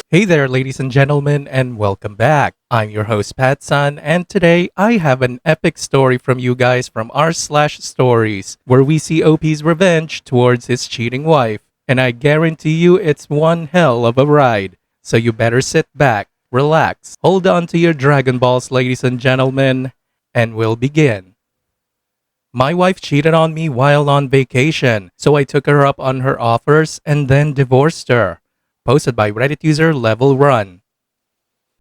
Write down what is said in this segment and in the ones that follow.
Hey there, ladies and gentlemen, and welcome back. I'm your host, Patsun, and today I have an epic story from you guys from r/stories, where we see OP's revenge towards his cheating wife. And I guarantee you it's one hell of a ride. So you better sit back, relax, hold on to your Dragon Balls, ladies and gentlemen, and we'll begin. My wife cheated on me while on vacation, so I took her up on her offers and then divorced her. Posted by Reddit user Level Run.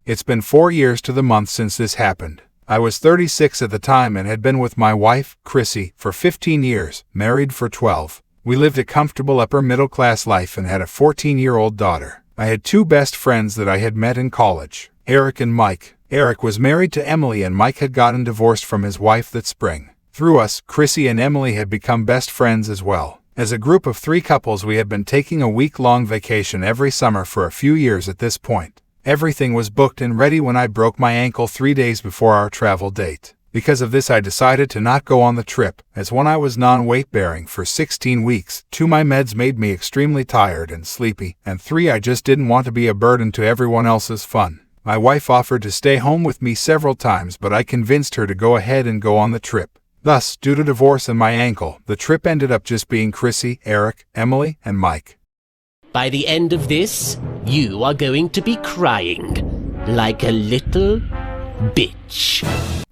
It's been 4 years to the month since this happened. I was 36 at the time and had been with my wife, Chrissy, for 15 years, married for 12. We lived a comfortable upper-middle-class life and had a 14-year-old daughter. I had two best friends that I had met in college, Eric and Mike. Eric was married to Emily and Mike had gotten divorced from his wife that spring. Through us, Chrissy and Emily had become best friends as well. As a group of 3 couples, we had been taking a week-long vacation every summer for a few years at this point. Everything was booked and ready when I broke my ankle 3 days before our travel date. Because of this, I decided to not go on the trip, as when I was non-weight-bearing for 16 weeks, 2, my meds made me extremely tired and sleepy, and 3, I just didn't want to be a burden to everyone else's fun. My wife offered to stay home with me several times, but I convinced her to go ahead and go on the trip. Thus, due to divorce and my ankle, the trip ended up just being Chrissy, Eric, Emily, and Mike. By the end of this, you are going to be crying like a little bitch.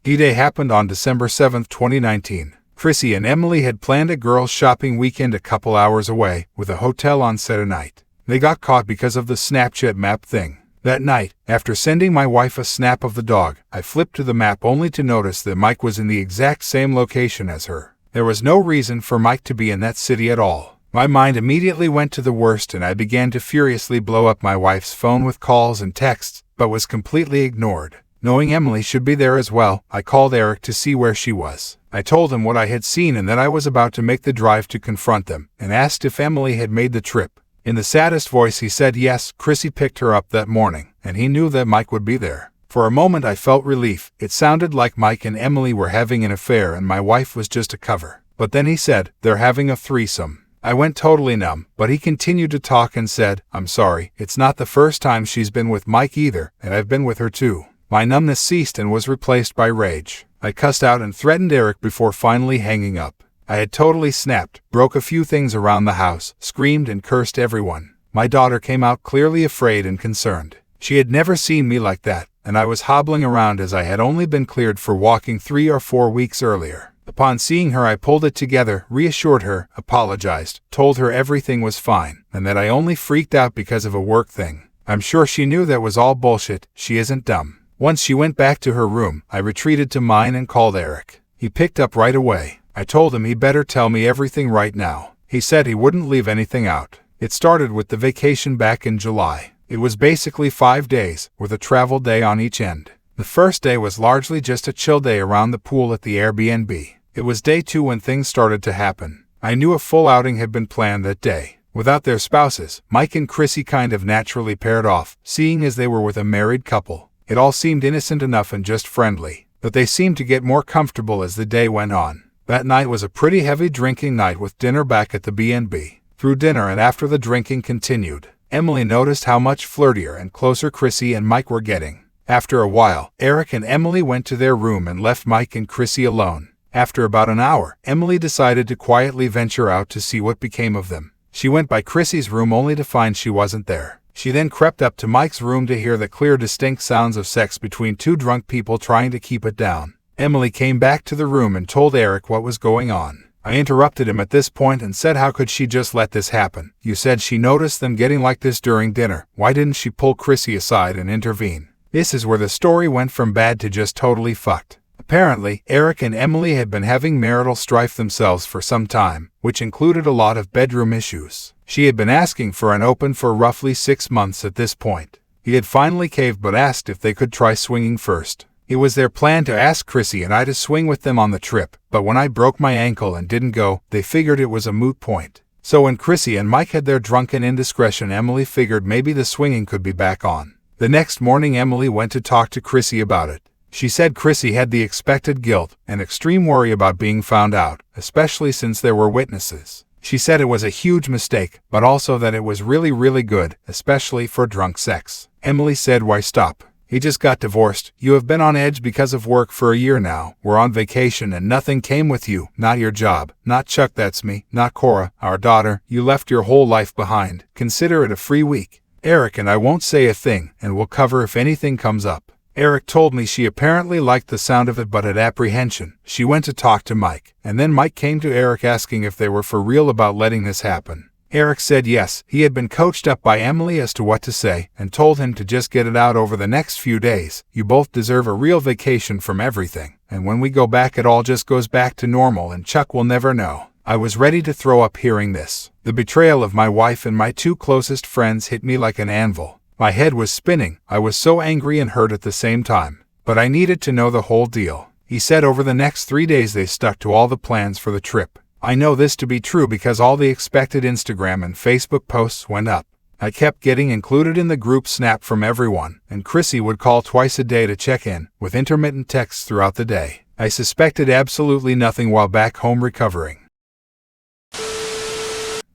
D-Day happened on December 7, 2019. Chrissy and Emily had planned a girls' shopping weekend a couple hours away, with a hotel on Saturday night. They got caught because of the Snapchat map thing. That night, after sending my wife a snap of the dog, I flipped to the map only to notice that Mike was in the exact same location as her. There was no reason for Mike to be in that city at all. My mind immediately went to the worst and I began to furiously blow up my wife's phone with calls and texts, but was completely ignored. Knowing Emily should be there as well, I called Eric to see where she was. I told him what I had seen and that I was about to make the drive to confront them, and asked if Emily had made the trip. In the saddest voice he said yes, Chrissy picked her up that morning, and he knew that Mike would be there. For a moment I felt relief. It sounded like Mike and Emily were having an affair and my wife was just a cover. But then he said, they're having a threesome. I went totally numb, but he continued to talk and said, I'm sorry, it's not the first time she's been with Mike either, and I've been with her too. My numbness ceased and was replaced by rage. I cussed out and threatened Eric before finally hanging up. I had totally snapped, broke a few things around the house, screamed and cursed everyone. My daughter came out clearly afraid and concerned. She had never seen me like that, and I was hobbling around as I had only been cleared for walking 3 or 4 weeks earlier. Upon seeing her, I pulled it together, reassured her, apologized, told her everything was fine, and that I only freaked out because of a work thing. I'm sure she knew that was all bullshit. She isn't dumb. Once she went back to her room, I retreated to mine and called Eric. He picked up right away. I told him he better tell me everything right now. He said he wouldn't leave anything out. It started with the vacation back in July. It was basically 5 days, with a travel day on each end. The first day was largely just a chill day around the pool at the Airbnb. It was day 2 when things started to happen. I knew a full outing had been planned that day. Without their spouses, Mike and Chrissy kind of naturally paired off, seeing as they were with a married couple. It all seemed innocent enough and just friendly, but they seemed to get more comfortable as the day went on. That night was a pretty heavy drinking night with dinner back at the B&B. Through dinner and after the drinking continued, Emily noticed how much flirtier and closer Chrissy and Mike were getting. After a while, Eric and Emily went to their room and left Mike and Chrissy alone. After about an hour, Emily decided to quietly venture out to see what became of them. She went by Chrissy's room only to find she wasn't there. She then crept up to Mike's room to hear the clear, distinct sounds of sex between 2 drunk people trying to keep it down. Emily came back to the room and told Eric what was going on. I interrupted him at this point and said, how could she just let this happen? You said she noticed them getting like this during dinner. Why didn't she pull Chrissy aside and intervene? This is where the story went from bad to just totally fucked. Apparently, Eric and Emily had been having marital strife themselves for some time, which included a lot of bedroom issues. She had been asking for an open for roughly 6 months at this point. He had finally caved but asked if they could try swinging first. It was their plan to ask Chrissy and I to swing with them on the trip, but when I broke my ankle and didn't go, they figured it was a moot point. So when Chrissy and Mike had their drunken indiscretion, Emily figured maybe the swinging could be back on. The next morning, Emily went to talk to Chrissy about it. She said Chrissy had the expected guilt and extreme worry about being found out, especially since there were witnesses. She said it was a huge mistake, but also that it was really, really good, especially for drunk sex. Emily said, "Why stop? He just got divorced. You have been on edge because of work for a year now. We're on vacation and nothing came with you. Not your job. Not Chuck, that's me. Not Cora, our daughter. You left your whole life behind. Consider it a free week. Eric and I won't say a thing, and we'll cover if anything comes up." Eric told me she apparently liked the sound of it but had apprehension. She went to talk to Mike, and then Mike came to Eric asking if they were for real about letting this happen. Eric said yes, he had been coached up by Emily as to what to say, and told him to just get it out over the next few days. You both deserve a real vacation from everything, and when we go back it all just goes back to normal and Chuck will never know. I was ready to throw up hearing this. The betrayal of my wife and my two closest friends hit me like an anvil. My head was spinning. I was so angry and hurt at the same time. But I needed to know the whole deal. He said over the next 3 days they stuck to all the plans for the trip. I know this to be true because all the expected Instagram and Facebook posts went up. I kept getting included in the group Snap from everyone, and Chrissy would call twice a day to check in, with intermittent texts throughout the day. I suspected absolutely nothing while back home recovering.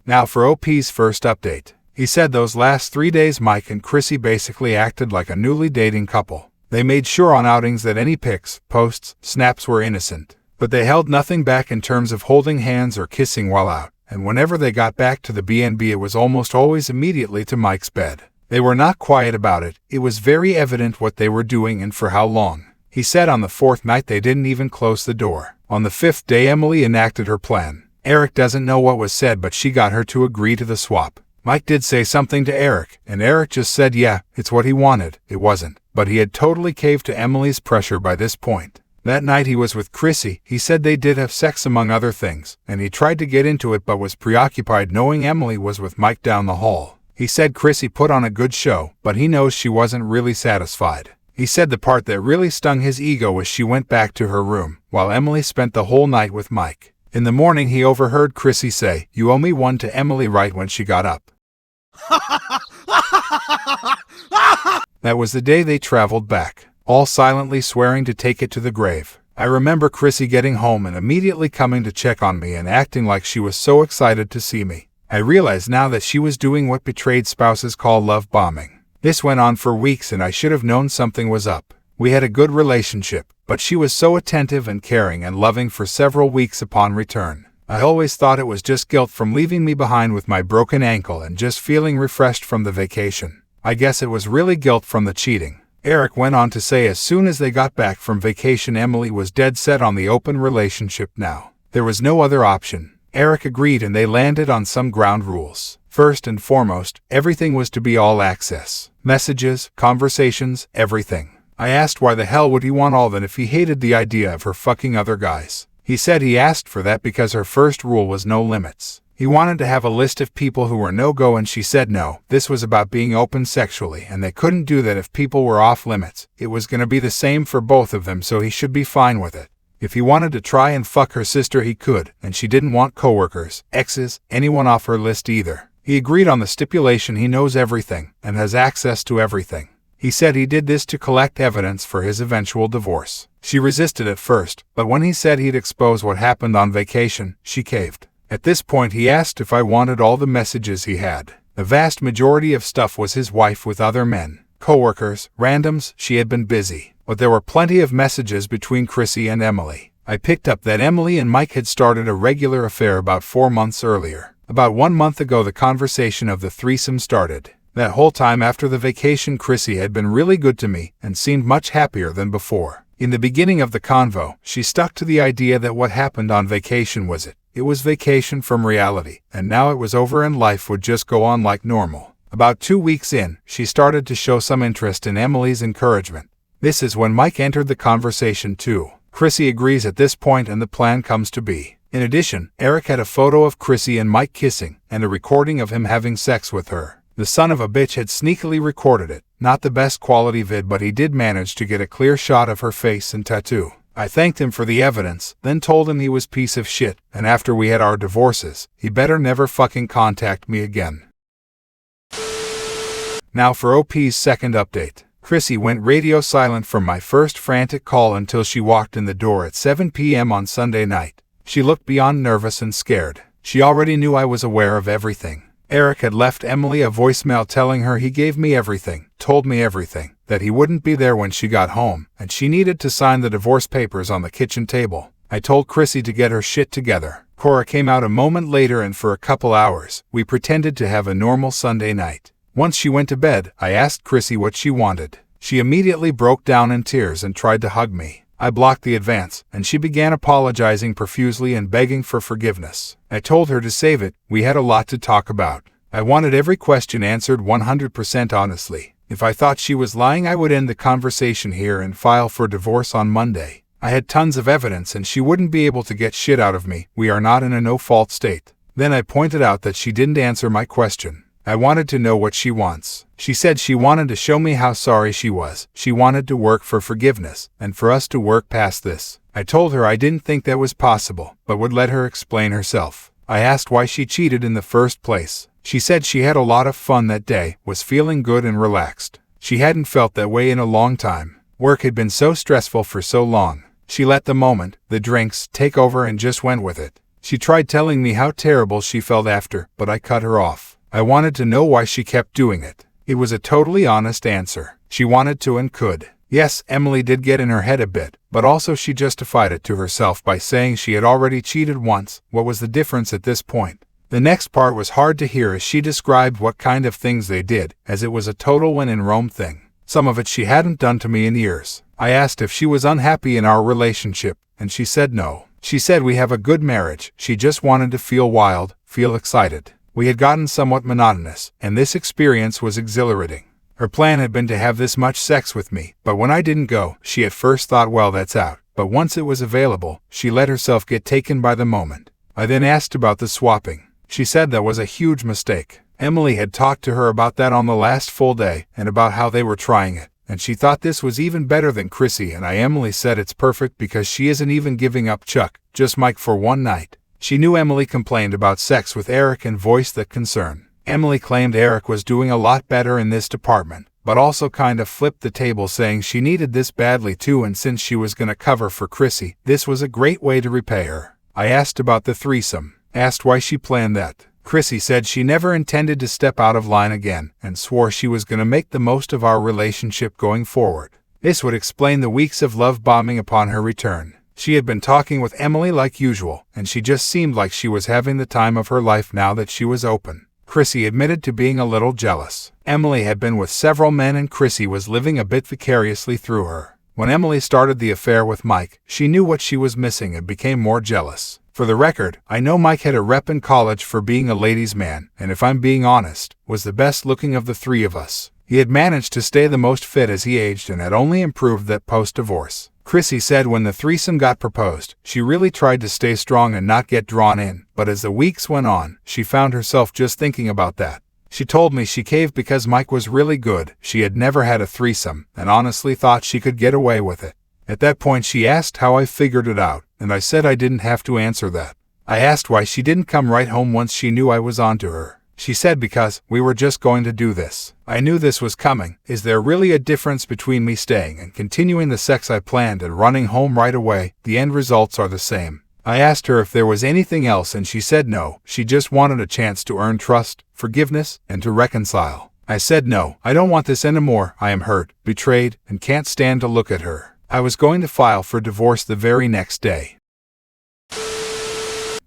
Now for OP's first update. He said those last 3 days Mike and Chrissy basically acted like a newly dating couple. They made sure on outings that any pics, posts, snaps were innocent. But they held nothing back in terms of holding hands or kissing while out, and whenever they got back to the B&B it was almost always immediately to Mike's bed. They were not quiet about it. It was very evident what they were doing and for how long. He said on the 4th night they didn't even close the door. On the 5th day Emily enacted her plan. Eric doesn't know what was said but she got her to agree to the swap. Mike did say something to Eric, and Eric just said yeah, it's what he wanted. It wasn't. But he had totally caved to Emily's pressure by this point. That night he was with Chrissy. He said they did have sex among other things, and he tried to get into it but was preoccupied knowing Emily was with Mike down the hall. He said Chrissy put on a good show, but he knows she wasn't really satisfied. He said the part that really stung his ego was she went back to her room, while Emily spent the whole night with Mike. In the morning he overheard Chrissy say, "You owe me one," to Emily right when she got up. That was the day they traveled back, all silently swearing to take it to the grave. I remember Chrissy getting home and immediately coming to check on me and acting like she was so excited to see me. I realized now that she was doing what betrayed spouses call love bombing. This went on for weeks and I should have known something was up. We had a good relationship, but she was so attentive and caring and loving for several weeks upon return. I always thought it was just guilt from leaving me behind with my broken ankle and just feeling refreshed from the vacation. I guess it was really guilt from the cheating. Eric went on to say as soon as they got back from vacation Emily was dead set on the open relationship now. There was no other option. Eric agreed and they landed on some ground rules. First and foremost, everything was to be all access. Messages, conversations, everything. I asked why the hell would he want all that if he hated the idea of her fucking other guys. He said he asked for that because her first rule was no limits. He wanted to have a list of people who were no-go and she said no. This was about being open sexually and they couldn't do that if people were off limits. It was gonna be the same for both of them so he should be fine with it. If he wanted to try and fuck her sister he could, and she didn't want coworkers, exes, anyone off her list either. He agreed on the stipulation he knows everything and has access to everything. He said he did this to collect evidence for his eventual divorce. She resisted at first, but when he said he'd expose what happened on vacation, she caved. At this point he asked if I wanted all the messages he had. The vast majority of stuff was his wife with other men, coworkers, randoms. She had been busy, but there were plenty of messages between Chrissy and Emily. I picked up that Emily and Mike had started a regular affair about 4 months earlier. About 1 month ago the conversation of the threesome started. That whole time after the vacation Chrissy had been really good to me and seemed much happier than before. In the beginning of the convo, she stuck to the idea that what happened on vacation was it. It was vacation from reality, and now it was over and life would just go on like normal. About 2 weeks in, she started to show some interest in Emily's encouragement. This is when Mike entered the conversation too. Chrissy agrees at this point and the plan comes to be. In addition, Eric had a photo of Chrissy and Mike kissing, and a recording of him having sex with her. The son of a bitch had sneakily recorded it. Not the best quality vid, but he did manage to get a clear shot of her face and tattoo. I thanked him for the evidence, then told him he was piece of shit, and after we had our divorces, he better never fucking contact me again. Now for OP's second update. Chrissy went radio silent from my first frantic call until she walked in the door at 7 p.m. on Sunday night. She looked beyond nervous and scared. She already knew I was aware of everything. Eric had left Emily a voicemail telling her he gave me everything, told me everything, that he wouldn't be there when she got home, and she needed to sign the divorce papers on the kitchen table. I told Chrissy to get her shit together. Cora came out a moment later, and for a couple hours, we pretended to have a normal Sunday night. Once she went to bed, I asked Chrissy what she wanted. She immediately broke down in tears and tried to hug me. I blocked the advance, and she began apologizing profusely and begging for forgiveness. I told her to save it, we had a lot to talk about. I wanted every question answered 100% honestly. If I thought she was lying, I would end the conversation here and file for divorce on Monday. I had tons of evidence and she wouldn't be able to get shit out of me. We are not in a no-fault state. Then I pointed out that she didn't answer my question. I wanted to know what she wants. She said she wanted to show me how sorry she was. She wanted to work for forgiveness, and for us to work past this. I told her I didn't think that was possible, but would let her explain herself. I asked why she cheated in the first place. She said she had a lot of fun that day, was feeling good and relaxed. She hadn't felt that way in a long time. Work had been so stressful for so long. She let the moment, the drinks, take over and just went with it. She tried telling me how terrible she felt after, but I cut her off. I wanted to know why she kept doing it. It was a totally honest answer. She wanted to and could. Yes, Emily did get in her head a bit, but also she justified it to herself by saying she had already cheated once. What was the difference at this point? The next part was hard to hear as she described what kind of things they did, as it was a total when in Rome thing. Some of it she hadn't done to me in years. I asked if she was unhappy in our relationship, and she said no. She said we have a good marriage, she just wanted to feel wild, feel excited. We had gotten somewhat monotonous, and this experience was exhilarating. Her plan had been to have this much sex with me, but when I didn't go, she at first thought, well, that's out. But once it was available, she let herself get taken by the moment. I then asked about the swapping. She said that was a huge mistake. Emily had talked to her about that on the last full day, and about how they were trying it, and she thought this was even better than Chrissy, and Emily said it's perfect because she isn't even giving up Chuck, just Mike for one night. She knew Emily complained about sex with Eric and voiced that concern. Emily claimed Eric was doing a lot better in this department, but also kind of flipped the table saying she needed this badly too, and since she was gonna cover for Chrissy, this was a great way to repay her. I asked about the threesome, asked why she planned that. Chrissy said she never intended to step out of line again, and swore she was gonna make the most of our relationship going forward. This would explain the weeks of love bombing upon her return. She had been talking with Emily like usual, and she just seemed like she was having the time of her life now that she was open. Chrissy admitted to being a little jealous. Emily had been with several men and Chrissy was living a bit vicariously through her. When Emily started the affair with Mike, she knew what she was missing and became more jealous. For the record, I know Mike had a rep in college for being a ladies' man, and if I'm being honest, was the best looking of the three of us. He had managed to stay the most fit as he aged and had only improved that post-divorce. Chrissy said when the threesome got proposed, she really tried to stay strong and not get drawn in, but as the weeks went on, she found herself just thinking about that. She told me she caved because Mike was really good, she had never had a threesome, and honestly thought she could get away with it. At that point she asked how I figured it out, and I said I didn't have to answer that. I asked why she didn't come right home once she knew I was onto her. She said because we were just going to do this. I knew this was coming. Is there really a difference between me staying and continuing the sex I planned and running home right away? The end results are the same. I asked her if there was anything else and she said no. She just wanted a chance to earn trust, forgiveness, and to reconcile. I said no, I don't want this anymore. I am hurt, betrayed, and can't stand to look at her. I was going to file for divorce the very next day.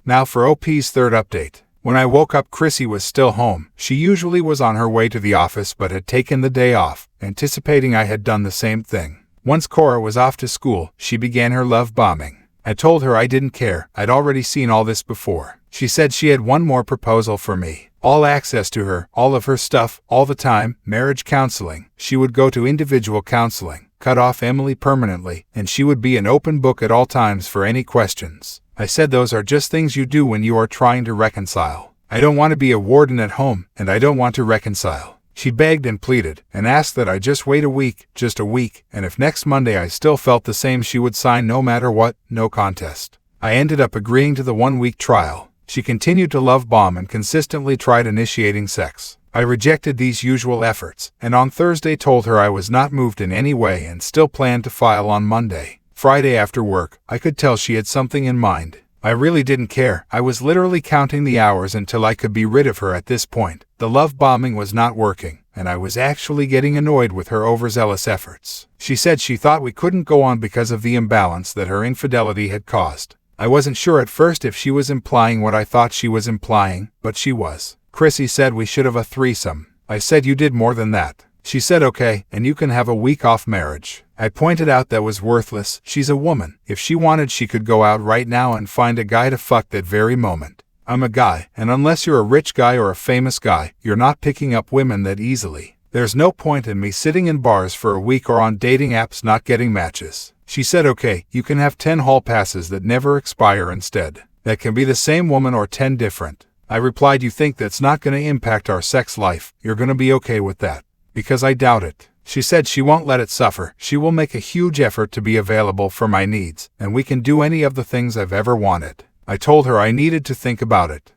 Now for OP's third update. When I woke up, Chrissy was still home. She usually was on her way to the office but had taken the day off, anticipating I had done the same thing. Once Cora was off to school, she began her love bombing. I told her I didn't care, I'd already seen all this before. She said she had one more proposal for me. All access to her, all of her stuff, all the time, marriage counseling. She would go to individual counseling, cut off Emily permanently, and she would be an open book at all times for any questions. I said those are just things you do when you are trying to reconcile. I don't want to be a warden at home, and I don't want to reconcile. She begged and pleaded, and asked that I just wait a week, just a week, and if next Monday I still felt the same she would sign no matter what, no contest. I ended up agreeing to the 1-week trial. She continued to love bomb and consistently tried initiating sex. I rejected these usual efforts, and on Thursday told her I was not moved in any way and still planned to file on Monday. Friday after work, I could tell she had something in mind. I really didn't care. I was literally counting the hours until I could be rid of her at this point. The love bombing was not working, and I was actually getting annoyed with her overzealous efforts. She said she thought we couldn't go on because of the imbalance that her infidelity had caused. I wasn't sure at first if she was implying what I thought she was implying, but she was. Chrissy said we should have a threesome. I said you did more than that. She said okay, and you can have a week off marriage. I pointed out that was worthless. She's a woman. If she wanted, she could go out right now and find a guy to fuck that very moment. I'm a guy, and unless you're a rich guy or a famous guy, you're not picking up women that easily. There's no point in me sitting in bars for a week or on dating apps not getting matches. She said okay, you can have 10 hall passes that never expire instead. That can be the same woman or 10 different. I replied, you think that's not going to impact our sex life? You're going to be okay with that? Because I doubt it. She said she won't let it suffer. She will make a huge effort to be available for my needs, and we can do any of the things I've ever wanted. I told her I needed to think about it.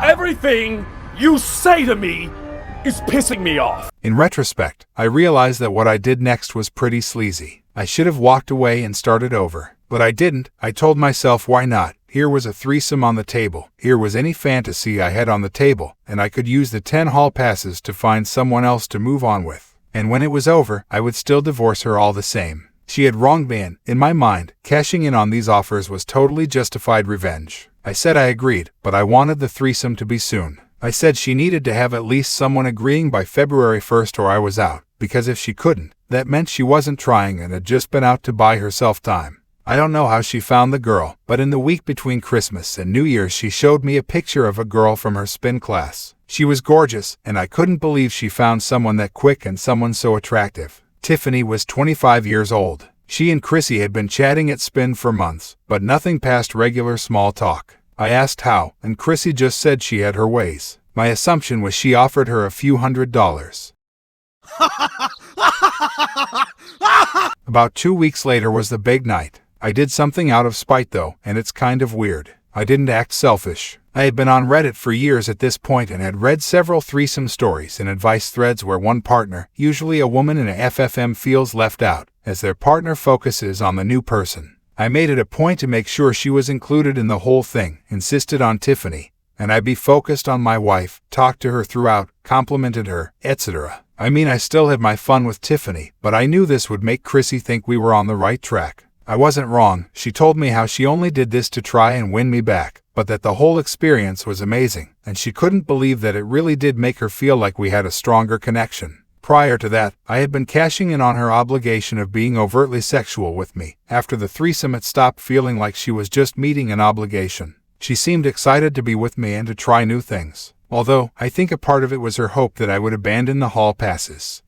Everything you say to me is pissing me off. In retrospect, I realized that what I did next was pretty sleazy. I should have walked away and started over. But I didn't. I told myself, why not? Here was a threesome on the table. Here was any fantasy I had on the table, and I could use the 10 hall passes to find someone else to move on with. And when it was over, I would still divorce her all the same. She had wronged me, and, in my mind, cashing in on these offers was totally justified revenge. I said I agreed, but I wanted the threesome to be soon. I said she needed to have at least someone agreeing by February 1st or I was out, because if she couldn't, that meant she wasn't trying and had just been out to buy herself time. I don't know how she found the girl, but in the week between Christmas and New Year's she showed me a picture of a girl from her spin class. She was gorgeous, and I couldn't believe she found someone that quick and someone so attractive. Tiffany was 25 years old. She and Chrissy had been chatting at spin for months, but nothing past regular small talk. I asked how, and Chrissy just said she had her ways. My assumption was she offered her a few $100s. About 2 weeks later was the big night. I did something out of spite though, and it's kind of weird. I didn't act selfish. I had been on Reddit for years at this point and had read several threesome stories and advice threads where one partner, usually a woman in a FFM, feels left out, as their partner focuses on the new person. I made it a point to make sure she was included in the whole thing, insisted on Tiffany, and I be focused on my wife, talked to her throughout, complimented her, etc. I mean, I still had my fun with Tiffany, but I knew this would make Chrissy think we were on the right track. I wasn't wrong. She told me how she only did this to try and win me back, but that the whole experience was amazing, and she couldn't believe that it really did make her feel like we had a stronger connection. Prior to that, I had been cashing in on her obligation of being overtly sexual with me. After the threesome, it stopped feeling like she was just meeting an obligation. She seemed excited to be with me and to try new things, although I think a part of it was her hope that I would abandon the hall passes.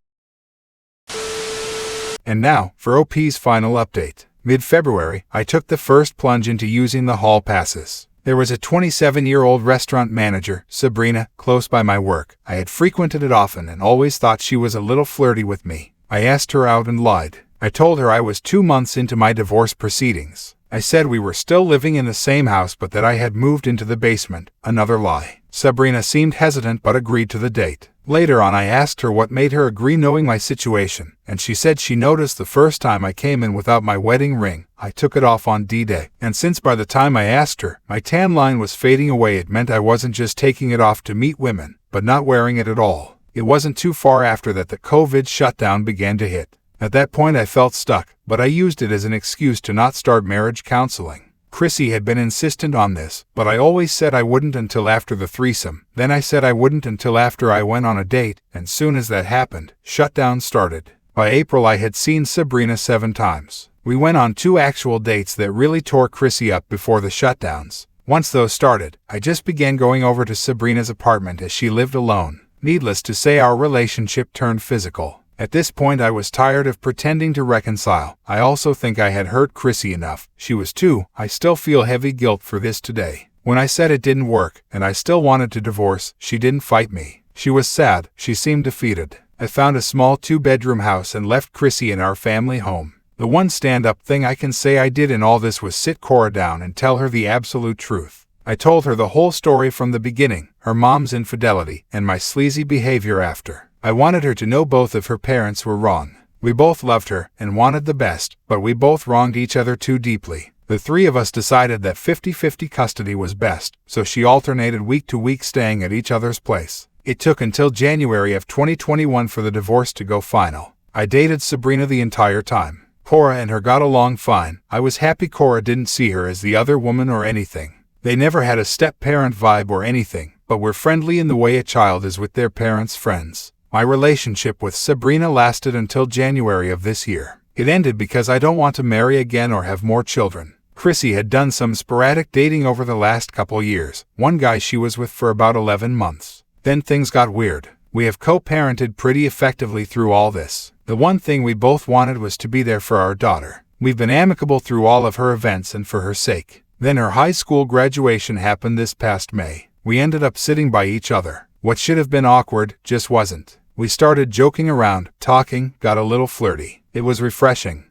And now, for OP's final update. Mid-February, I took the first plunge into using the hall passes. There was a 27-year-old restaurant manager, Sabrina, close by my work. I had frequented it often and always thought she was a little flirty with me. I asked her out and lied. I told her I was 2 months into my divorce proceedings. I said we were still living in the same house but that I had moved into the basement. Another lie. Sabrina seemed hesitant but agreed to the date. Later on, I asked her what made her agree knowing my situation, and she said she noticed the first time I came in without my wedding ring. I took it off on D-Day, and since by the time I asked her, my tan line was fading away, it meant I wasn't just taking it off to meet women, but not wearing it at all. It wasn't too far after that the COVID shutdown began to hit. At that point I felt stuck, but I used it as an excuse to not start marriage counseling. Chrissy had been insistent on this, but I always said I wouldn't until after the threesome. Then I said I wouldn't until after I went on a date, and soon as that happened, shutdown started. By April I had seen Sabrina 7 times. We went on 2 actual dates that really tore Chrissy up before the shutdowns. Once those started, I just began going over to Sabrina's apartment as she lived alone. Needless to say, our relationship turned physical. At this point I was tired of pretending to reconcile. I also think I had hurt Chrissy enough. She was 2. I still feel heavy guilt for this today. When I said it didn't work, and I still wanted to divorce, she didn't fight me. She was sad. She seemed defeated. I found a small 2-bedroom house and left Chrissy in our family home. The one stand-up thing I can say I did in all this was sit Cora down and tell her the absolute truth. I told her the whole story from the beginning, her mom's infidelity, and my sleazy behavior after. I wanted her to know both of her parents were wrong. We both loved her and wanted the best, but we both wronged each other too deeply. The three of us decided that 50-50 custody was best, so she alternated week to week staying at each other's place. It took until January of 2021 for the divorce to go final. I dated Sabrina the entire time. Cora and her got along fine. I was happy Cora didn't see her as the other woman or anything. They never had a step-parent vibe or anything, but were friendly in the way a child is with their parents' friends. My relationship with Sabrina lasted until January of this year. It ended because I don't want to marry again or have more children. Chrissy had done some sporadic dating over the last couple years. One guy she was with for about 11 months. Then things got weird. We have co-parented pretty effectively through all this. The one thing we both wanted was to be there for our daughter. We've been amicable through all of her events and for her sake. Then her high school graduation happened this past May. We ended up sitting by each other. What should have been awkward just wasn't. We started joking around, talking, got a little flirty. It was refreshing.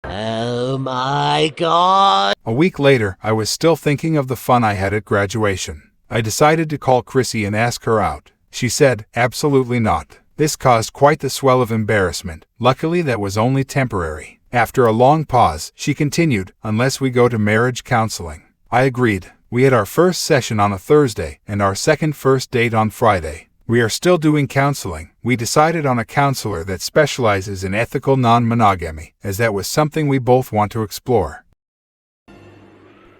Oh my god! A week later, I was still thinking of the fun I had at graduation. I decided to call Chrissy and ask her out. She said, absolutely not. This caused quite the swell of embarrassment. Luckily, that was only temporary. After a long pause, she continued, unless we go to marriage counseling. I agreed. We had our first session on a Thursday and our second first date on Friday. We are still doing counseling. We decided on a counselor that specializes in ethical non-monogamy, as that was something we both want to explore.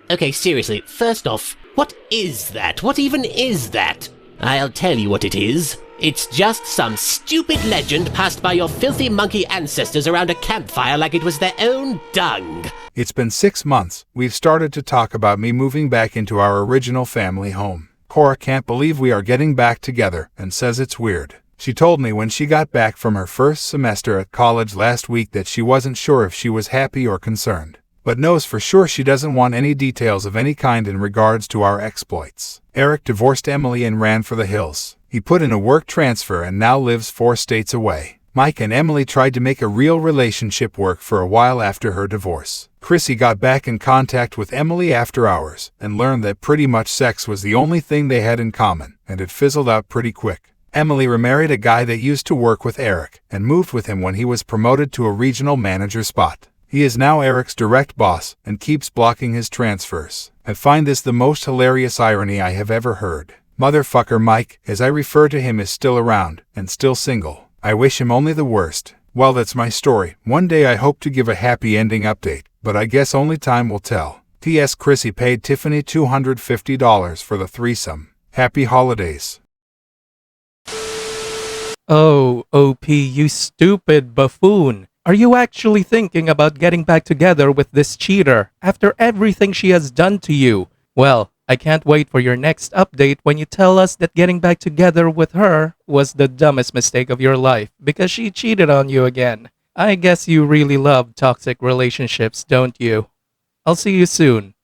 Okay, seriously, first off, what is that? What even is that? I'll tell you what it is. It's just some stupid legend passed by your filthy monkey ancestors around a campfire like it was their own dung. It's been 6 months. We've started to talk about me moving back into our original family home. Cora can't believe we are getting back together and says it's weird. She told me when she got back from her first semester at college last week that she wasn't sure if she was happy or concerned, but knows for sure she doesn't want any details of any kind in regards to our exploits. Eric divorced Emily and ran for the hills. He put in a work transfer and now lives 4 states away. Mike and Emily tried to make a real relationship work for a while after her divorce. Chrissy got back in contact with Emily after hours and learned that pretty much sex was the only thing they had in common, and it fizzled out pretty quick. Emily remarried a guy that used to work with Eric and moved with him when he was promoted to a regional manager spot. He is now Eric's direct boss and keeps blocking his transfers. I find this the most hilarious irony I have ever heard. Motherfucker Mike, as I refer to him, is still around and still single. I wish him only the worst. Well, that's my story. One day I hope to give a happy ending update, but I guess only time will tell. P.S. Chrissy paid Tiffany $250 for the threesome. Happy holidays. Oh, OP, you stupid buffoon. Are you actually thinking about getting back together with this cheater after everything she has done to you? Well, I can't wait for your next update when you tell us that getting back together with her was the dumbest mistake of your life because she cheated on you again. I guess you really love toxic relationships, don't you? I'll see you soon.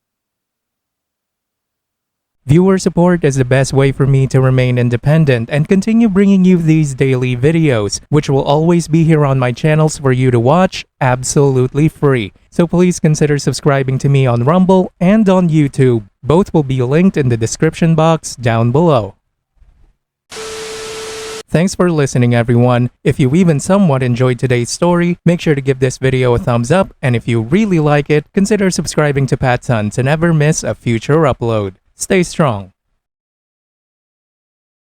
Viewer support is the best way for me to remain independent and continue bringing you these daily videos, which will always be here on my channels for you to watch absolutely free. So please consider subscribing to me on Rumble and on YouTube. Both will be linked in the description box down below. Thanks for listening, everyone. If you even somewhat enjoyed today's story, make sure to give this video a thumbs up, and if you really like it, consider subscribing to PattSun to never miss a future upload. Stay strong.